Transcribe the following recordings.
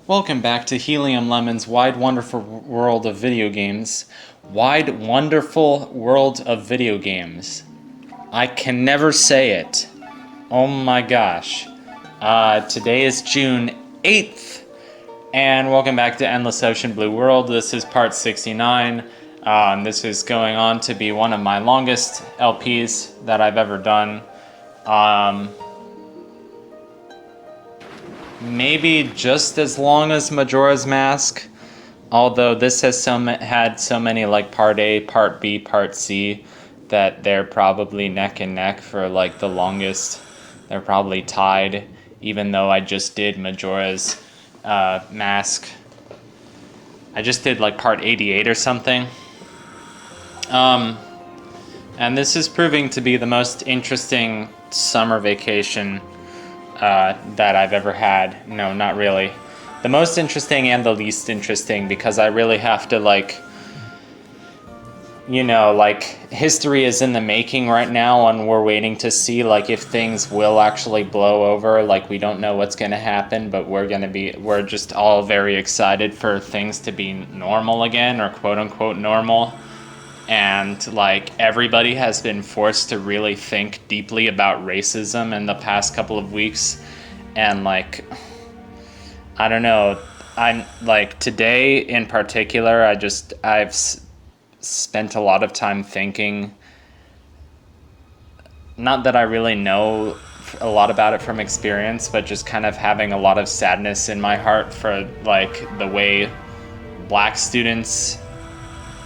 Welcome back to Helium Lemon's Wide Wonderful World of Video Games. Wide Wonderful World of Video Games. I can never say it. Oh my gosh. Today is June 8th, and welcome back to Endless Ocean Blue World. This is part 69. This is going on to be one of my longest LPs that I've ever done. Maybe just as long as Majora's Mask, although this has had so many like Part A, Part B, Part C that they're probably neck and neck for like the longest. They're probably tied, even though I just did Majora's Mask. I just did like Part 88 or something. And this is proving to be the most interesting summer vacation that I've ever had. No, not really. The most interesting and the least interesting, because I really have to history is in the making right now, and we're waiting to see if things will actually blow over. We don't know what's going to happen, but we're just all very excited for things to be normal again, or quote unquote normal. And everybody has been forced to really think deeply about racism in the past couple of weeks. And I don't know, I'm today in particular, I've spent a lot of time thinking, not that I really know a lot about it from experience, but just kind of having a lot of sadness in my heart for the way black students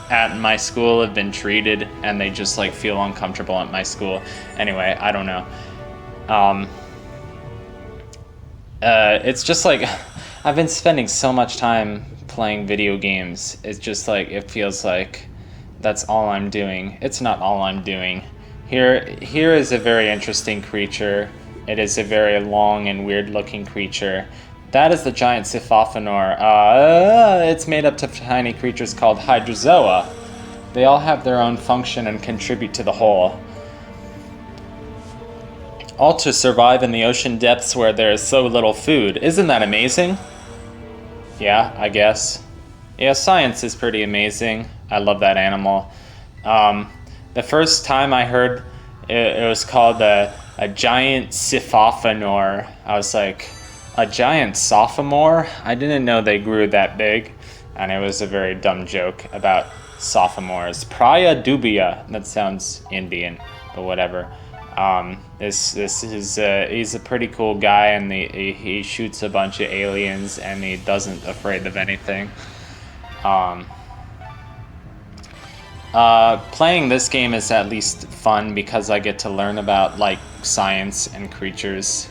at my school have been treated, and they just feel uncomfortable at my school. Anyway, I don't know. It's just I've been spending so much time playing video games. It's just it feels like that's all I'm doing. It's not all I'm doing. Here is a very interesting creature. It is a very long and weird looking creature. That is the giant Sophomore. It's made up of tiny creatures called Hydrozoa. They all have their own function and contribute to the whole. All to survive in the ocean depths where there is so little food. Isn't that amazing? Yeah, I guess. Yeah, science is pretty amazing. I love that animal. The first time I heard it was called a giant Sophomore. I was like, a giant sophomore? I didn't know they grew that big. And it was a very dumb joke about sophomores. Praia dubia. That sounds Indian, but whatever. This is he's a pretty cool guy, and he shoots a bunch of aliens, and he doesn't afraid of anything. Playing this game is at least fun because I get to learn about science and creatures.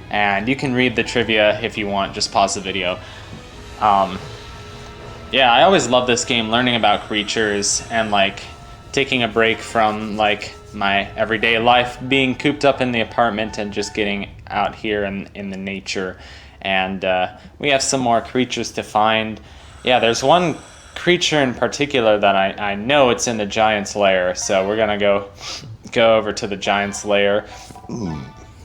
And you can read the trivia if you want, just pause the video. Yeah, I always love this game, learning about creatures and taking a break from my everyday life, being cooped up in the apartment and just getting out here in the nature. And we have some more creatures to find. Yeah, there's one creature in particular that I know it's in the giant's lair, so we're gonna go over to the giant's lair.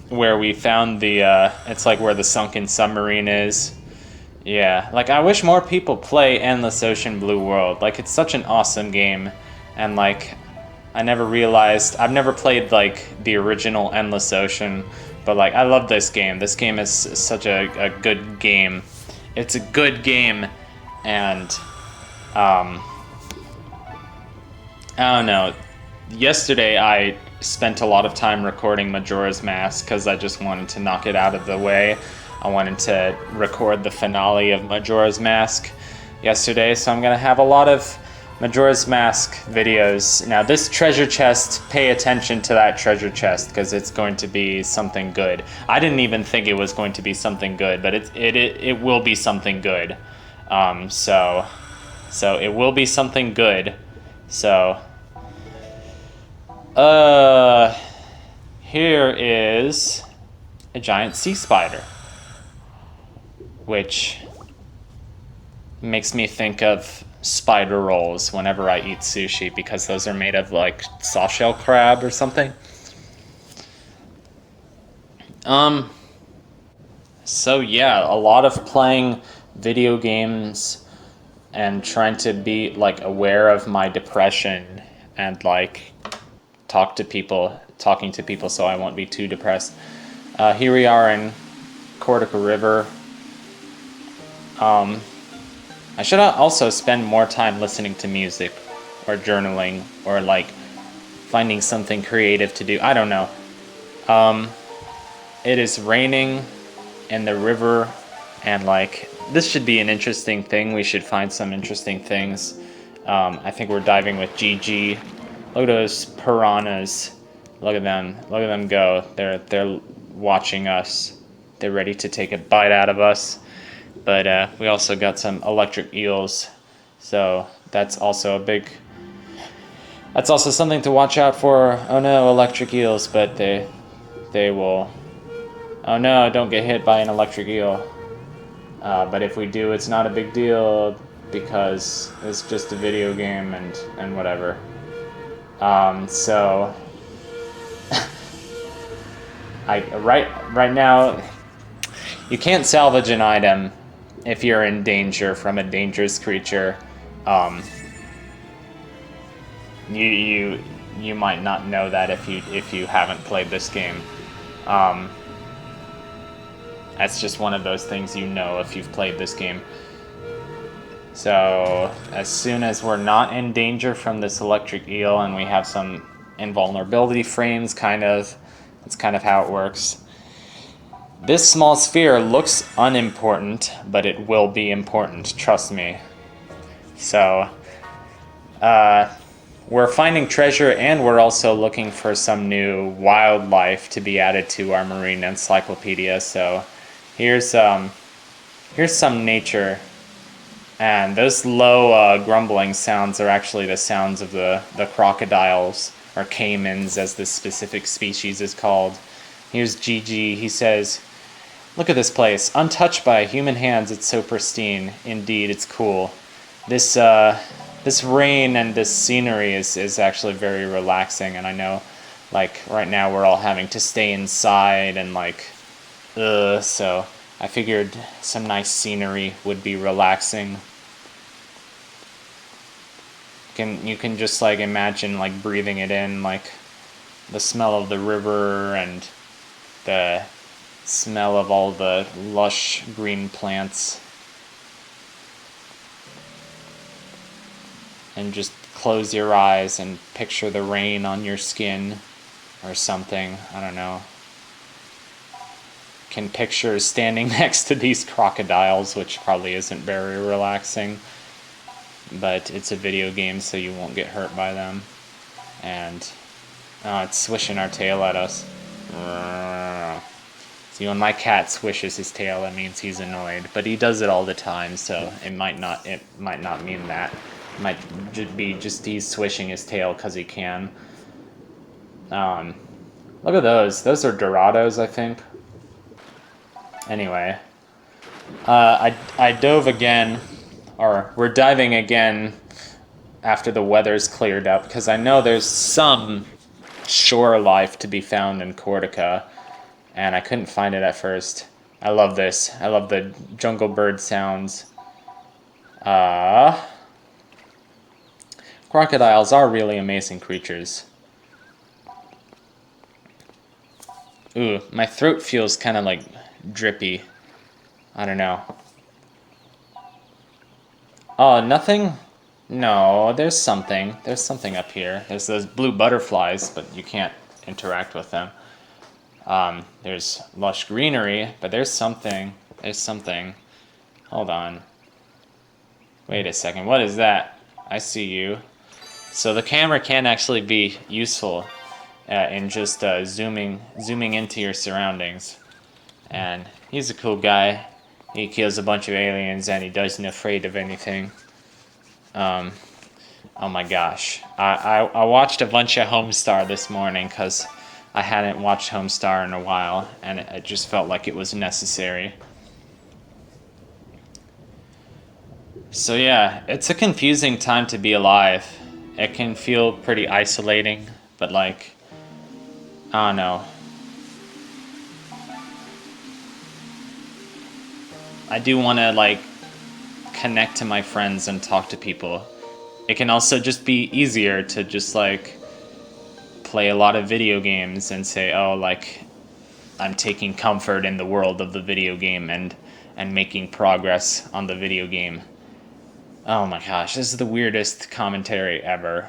Where we found the, it's where the sunken submarine is. Yeah, I wish more people play Endless Ocean Blue World. It's such an awesome game. And I never realized, I've never played the original Endless Ocean, but I love this game. This game is such a good game. It's a good game, and I don't know. Yesterday I spent a lot of time recording Majora's Mask because I just wanted to knock it out of the way. I wanted to record the finale of Majora's Mask yesterday, so I'm going to have a lot of Majora's Mask videos. Now this treasure chest, pay attention to that treasure chest because it's going to be something good. I didn't even think it was going to be something good, but it will be something good. So it will be something good. So here is a giant sea spider, which makes me think of spider rolls whenever I eat sushi, because those are made of soft shell crab or something. So yeah, a lot of playing video games and trying to be like aware of my depression and like talking to people so I won't be too depressed. Here we are in Cortica River. I should also spend more time listening to music or journaling or like finding something creative to do. I don't know. It is raining in the river, and like this should be an interesting thing. We should find some interesting things. I think we're diving with GG. Look at those piranhas. Look at them. Look at them go. They're watching us. They're ready to take a bite out of us. But we also got some electric eels. So that's also something to watch out for. Oh no, electric eels, but they will. Oh no, don't get hit by an electric eel. But if we do, it's not a big deal because it's just a video game and whatever. So right now, you can't salvage an item if you're in danger from a dangerous creature. You might not know that if you haven't played this game. That's just one of those things you know if you've played this game. So as soon as we're not in danger from this electric eel and we have some invulnerability frames, that's kind of how it works. This small sphere looks unimportant, but it will be important, trust me. So, we're finding treasure and we're also looking for some new wildlife to be added to our marine encyclopedia. So, here's some nature. And those low grumbling sounds are actually the sounds of the crocodiles, or caimans as this specific species is called. Here's GG, he says, "Look at this place, untouched by human hands, it's so pristine. Indeed, it's cool. This rain and this scenery is actually very relaxing, and I know, like, right now we're all having to stay inside and, like, so I figured some nice scenery would be relaxing." You can just, like, imagine, like, breathing it in, like, the smell of the river and the smell of all the lush green plants. And just close your eyes and picture the rain on your skin or something. I don't know. Can picture standing next to these crocodiles, which probably isn't very relaxing. But it's a video game, so you won't get hurt by them. And it's swishing our tail at us. See, when my cat swishes his tail, that means he's annoyed. But he does it all the time, so it might not mean that. It might be just he's swishing his tail because he can. Look at those. Those are Dorados, I think. Anyway, I dove again, or we're diving again after the weather's cleared up, because I know there's some shore life to be found in Cortica, and I couldn't find it at first. I love this. I love the jungle bird sounds. Crocodiles are really amazing creatures. Ooh, my throat feels kind of like drippy. I don't know. Oh, nothing? No, there's something. There's something up here. There's those blue butterflies, but you can't interact with them. There's lush greenery, but there's something. There's something. Hold on. Wait a second. What is that? I see you. So the camera can actually be useful in just zooming into your surroundings. And he's a cool guy. He kills a bunch of aliens and he doesn't afraid of anything. Oh my gosh. I watched a bunch of Homestar this morning because I hadn't watched Homestar in a while, and it just felt like it was necessary. So yeah, it's a confusing time to be alive. It can feel pretty isolating, but like, I don't know. I do want to like connect to my friends and talk to people. It can also just be easier to just like play a lot of video games and say, oh, like I'm taking comfort in the world of the video game and making progress on the video game. Oh my gosh, this is the weirdest commentary ever.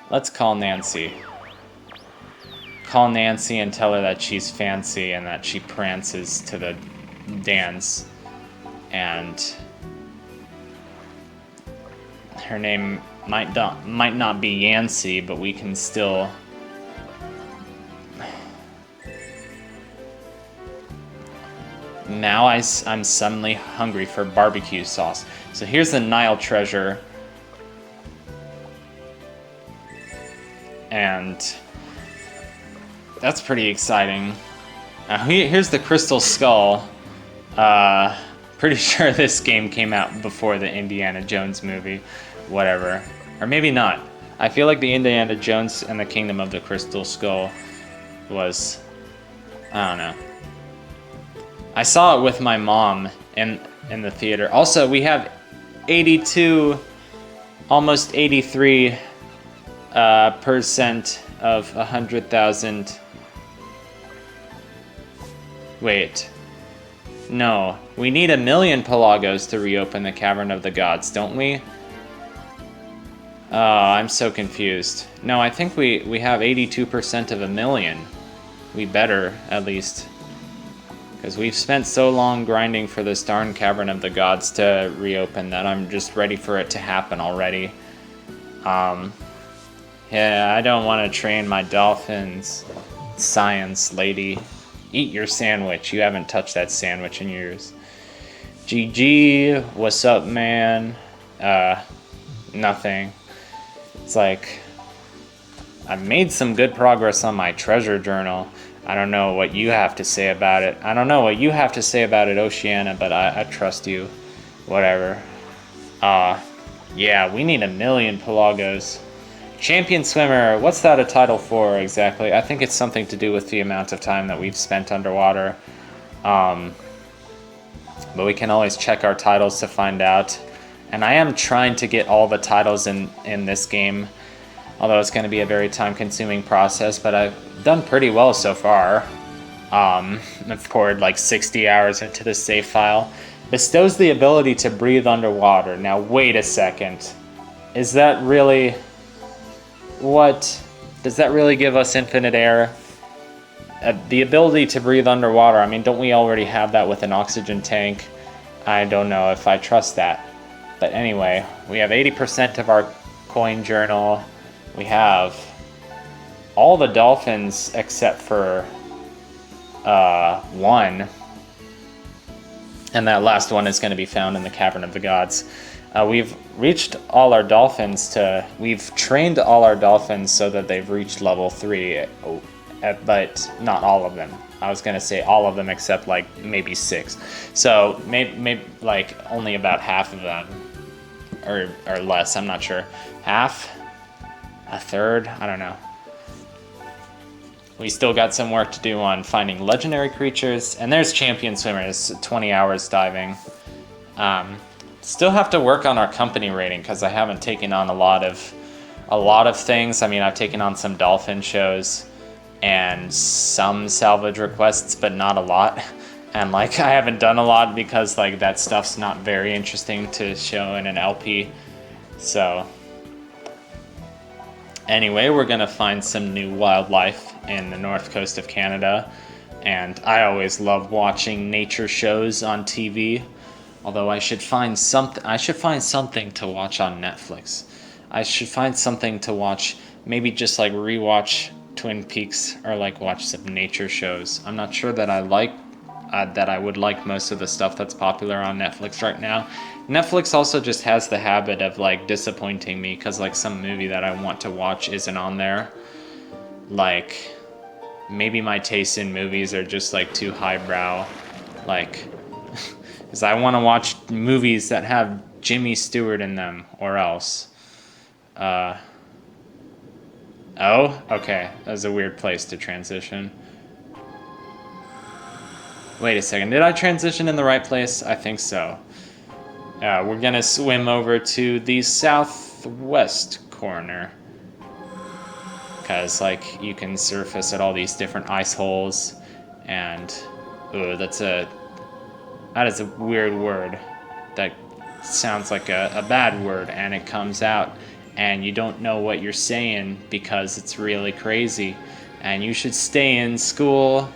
Let's call Nancy. Call Nancy and tell her that she's fancy and that she prances to the dance. And her name might not be Yancy, but we can still... Now I'm suddenly hungry for barbecue sauce. So here's the Nile treasure. And that's pretty exciting. Here's the crystal skull. Pretty sure this game came out before the Indiana Jones movie. Whatever. Or maybe not. I feel like the Indiana Jones and the Kingdom of the Crystal Skull was... I don't know. I saw it with my mom in the theater. Also, we have 82, almost 83 percent of 100,000. Wait. No. We need 1 million Pelagos to reopen the Cavern of the Gods, don't we? Oh, I'm so confused. No, I think we have 82% of 1 million. We better, at least. Because we've spent so long grinding for this darn Cavern of the Gods to reopen that I'm just ready for it to happen already. Yeah, I don't want to train my dolphins. Science, lady. Eat your sandwich. You haven't touched that sandwich in years. GG, what's up, man? Nothing. It's like, I've made some good progress on my treasure journal. I don't know what you have to say about it. I don't know what you have to say about it, Oceana, but I trust you. Whatever. Yeah, we need 1 million Pelagos. Champion swimmer, what's that a title for exactly? I think it's something to do with the amount of time that we've spent underwater. But we can always check our titles to find out. And I am trying to get all the titles in this game. Although it's going to be a very time-consuming process, but I've done pretty well so far. I've poured like 60 hours into the save file. Bestows the ability to breathe underwater. Now, wait a second. Is that really... What? Does that really give us infinite air? The ability to breathe underwater, I mean, don't we already have that with an oxygen tank? I don't know if I trust that. But anyway, we have 80% of our coin journal. We have all the dolphins except for one. And that last one is going to be found in the Cavern of the Gods. We've reached all our dolphins we've trained all our dolphins so that they've reached level 3, but not all of them. I was going to say all of them except like maybe 6. So maybe like only about half of them, or less, I'm not sure. Half? A third? I don't know. We still got some work to do on finding legendary creatures, and there's champion swimmers, 20 hours diving. Still have to work on our company rating because I haven't taken on a lot of things. I mean, I've taken on some dolphin shows and some salvage requests, but not a lot. And like, I haven't done a lot because like that stuff's not very interesting to show in an LP. So anyway, we're gonna find some new wildlife in the north coast of Canada. And I always love watching nature shows on TV. Although I should find something to watch on Netflix. I should find something to watch, maybe just like rewatch Twin Peaks or like watch some nature shows. I'm not sure that I would like most of the stuff that's popular on Netflix right now. Netflix also just has the habit of like disappointing me because like some movie that I want to watch isn't on there. Like maybe my tastes in movies are just like too highbrow, like because I want to watch movies that have Jimmy Stewart in them or else. Oh, okay. That was a weird place to transition. Wait a second. Did I transition in the right place? I think so. We're gonna swim over to the southwest corner. Because, like, you can surface at all these different ice holes. And, ooh, that is a weird word. That sounds like a bad word, and it comes out, and you don't know what you're saying because it's really crazy. And you should stay in school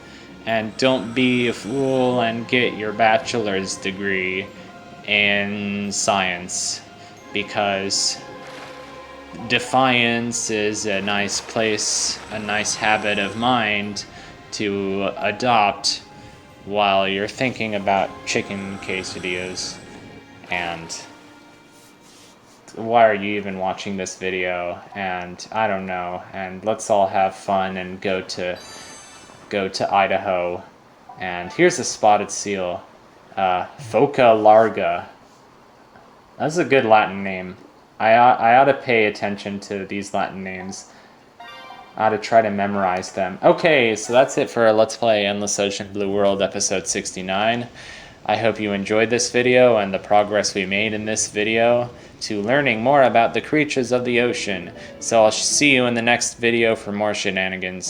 and don't be a fool and get your bachelor's degree in science, because defiance is a nice place, a nice habit of mind to adopt while you're thinking about chicken quesadillas. And why are you even watching this video? And I don't know. And let's all have fun and go to Idaho. And here's a spotted seal, Phoca larga. That's a good Latin name. I ought to pay attention to these Latin names. I ought to try to memorize them. Okay, so that's it for Let's Play Endless Ocean Blue World episode 69. I hope you enjoyed this video and the progress we made in this video to learning more about the creatures of the ocean. So I'll see you in the next video for more shenanigans.